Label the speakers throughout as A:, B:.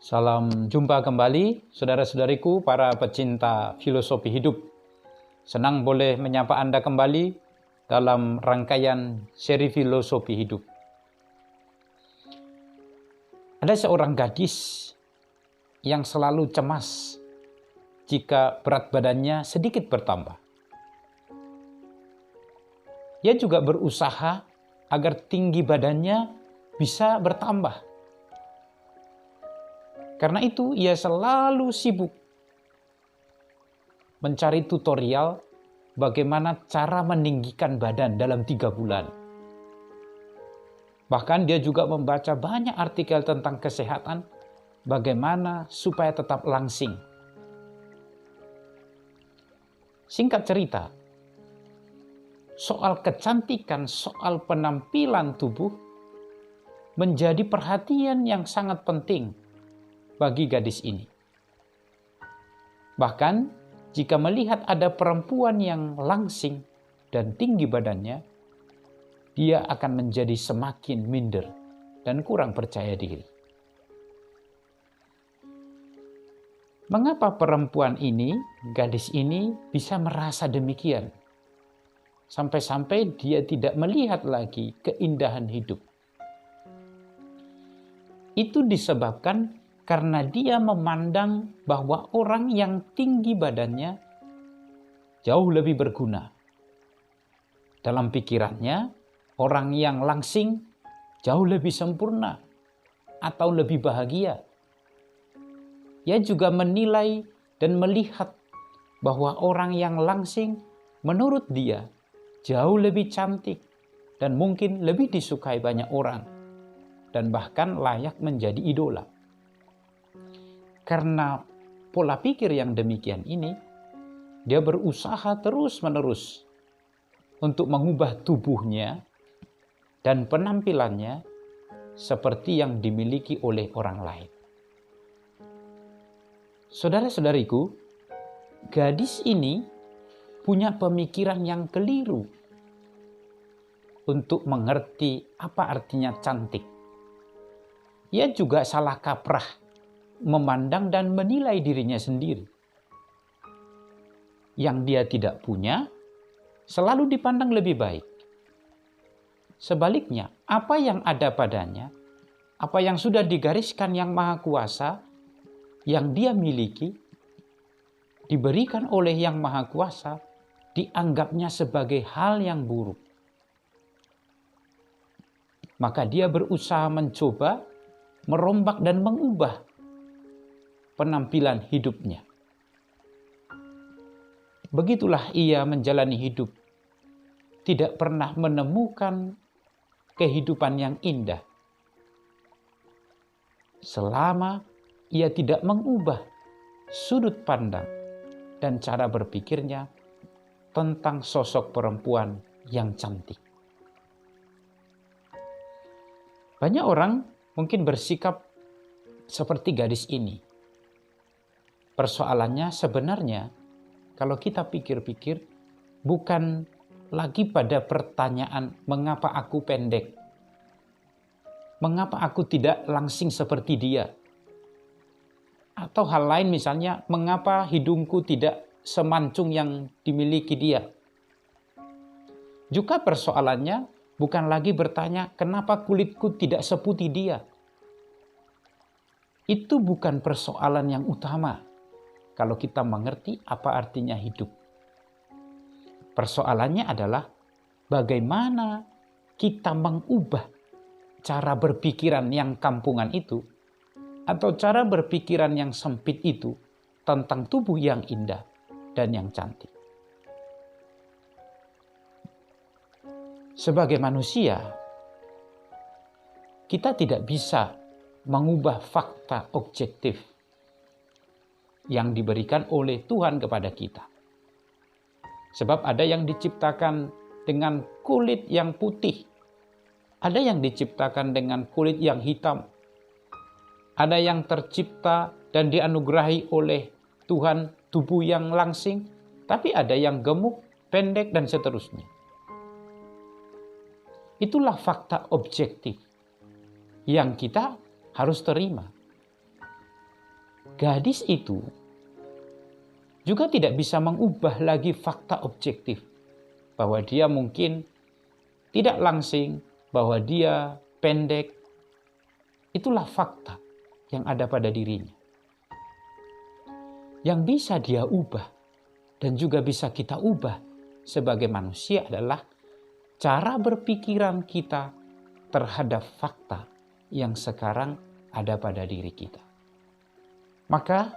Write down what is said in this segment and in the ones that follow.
A: Salam jumpa kembali, saudara-saudariku para pecinta filosofi hidup. Senang boleh menyapa Anda kembali dalam rangkaian seri filosofi hidup. Ada seorang gadis yang selalu cemas jika berat badannya sedikit bertambah. Ia juga berusaha agar tinggi badannya bisa bertambah. Karena itu ia selalu sibuk mencari tutorial bagaimana cara meninggikan badan dalam 3 bulan. Bahkan dia juga membaca banyak artikel tentang kesehatan, bagaimana supaya tetap langsing. Singkat cerita, soal kecantikan, soal penampilan tubuh menjadi perhatian yang sangat penting bagi gadis ini. Bahkan jika melihat ada perempuan yang langsing dan tinggi badannya, dia akan menjadi semakin minder dan kurang percaya diri. Mengapa perempuan ini, gadis ini bisa merasa demikian? Sampai-sampai dia tidak melihat lagi keindahan hidup. Itu disebabkan karena dia memandang bahwa orang yang tinggi badannya jauh lebih berguna. Dalam pikirannya, orang yang langsing jauh lebih sempurna atau lebih bahagia. Ia juga menilai dan melihat bahwa orang yang langsing menurut dia jauh lebih cantik dan mungkin lebih disukai banyak orang dan bahkan layak menjadi idola. Karena pola pikir yang demikian ini, dia berusaha terus-menerus untuk mengubah tubuhnya dan penampilannya seperti yang dimiliki oleh orang lain. Saudara-saudariku, gadis ini punya pemikiran yang keliru untuk mengerti apa artinya cantik. Ia juga salah kaprah memandang dan menilai dirinya sendiri. Yang dia tidak punya selalu dipandang lebih baik. Sebaliknya, apa yang ada padanya, apa yang sudah digariskan Yang Maha Kuasa, yang dia miliki, diberikan oleh Yang Maha Kuasa, dianggapnya sebagai hal yang buruk. Maka dia berusaha mencoba merombak dan mengubah penampilan hidupnya. Begitulah ia menjalani hidup, tidak pernah menemukan kehidupan yang indah selama ia tidak mengubah sudut pandang dan cara berpikirnya tentang sosok perempuan yang cantik. Banyak orang mungkin bersikap seperti gadis ini. Persoalannya sebenarnya, kalau kita pikir-pikir, bukan lagi pada pertanyaan mengapa aku pendek, mengapa aku tidak langsing seperti dia, atau hal lain misalnya, mengapa hidungku tidak semancung yang dimiliki dia. Juga persoalannya bukan lagi bertanya kenapa kulitku tidak seputih dia. Itu bukan persoalan yang utama kalau kita mengerti apa artinya hidup. Persoalannya adalah bagaimana kita mengubah cara berpikiran yang kampungan itu atau cara berpikiran yang sempit itu tentang tubuh yang indah dan yang cantik. Sebagai manusia, kita tidak bisa mengubah fakta objektif yang diberikan oleh Tuhan kepada kita. Sebab ada yang diciptakan dengan kulit yang putih, ada yang diciptakan dengan kulit yang hitam, ada yang tercipta dan dianugerahi oleh Tuhan tubuh yang langsing, tapi ada yang gemuk, pendek, dan seterusnya. Itulah fakta objektif yang kita harus terima. Gadis itu juga tidak bisa mengubah lagi fakta objektif bahwa dia mungkin tidak langsing, bahwa dia pendek. Itulah fakta yang ada pada dirinya. Yang bisa dia ubah dan juga bisa kita ubah sebagai manusia adalah cara berpikiran kita terhadap fakta yang sekarang ada pada diri kita. Maka,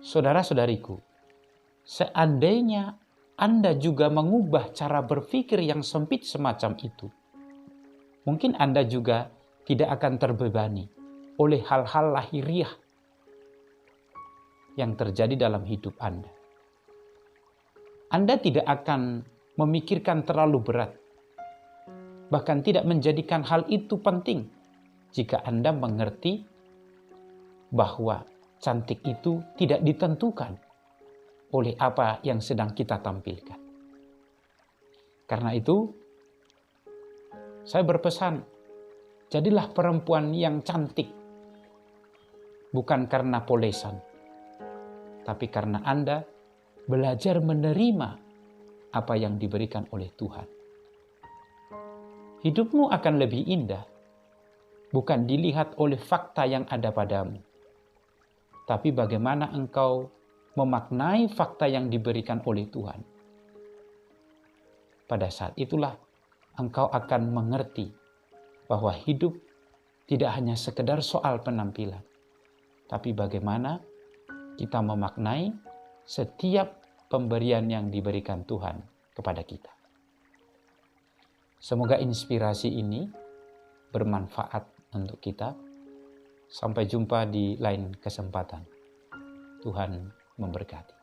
A: saudara-saudariku, seandainya Anda juga mengubah cara berpikir yang sempit semacam itu, mungkin Anda juga tidak akan terbebani oleh hal-hal lahiriah yang terjadi dalam hidup Anda. Anda tidak akan memikirkan terlalu berat, bahkan tidak menjadikan hal itu penting jika Anda mengerti bahwa cantik itu tidak ditentukan oleh apa yang sedang kita tampilkan. Karena itu, saya berpesan, jadilah perempuan yang cantik, bukan karena polesan, tapi karena Anda belajar menerima apa yang diberikan oleh Tuhan. Hidupmu akan lebih indah, bukan dilihat oleh fakta yang ada padamu, tapi bagaimana engkau memaknai fakta yang diberikan oleh Tuhan. Pada saat itulah engkau akan mengerti bahwa hidup tidak hanya sekedar soal penampilan, tapi bagaimana kita memaknai setiap pemberian yang diberikan Tuhan kepada kita. Semoga inspirasi ini bermanfaat untuk kita. Sampai jumpa di lain kesempatan. Tuhan memberkati.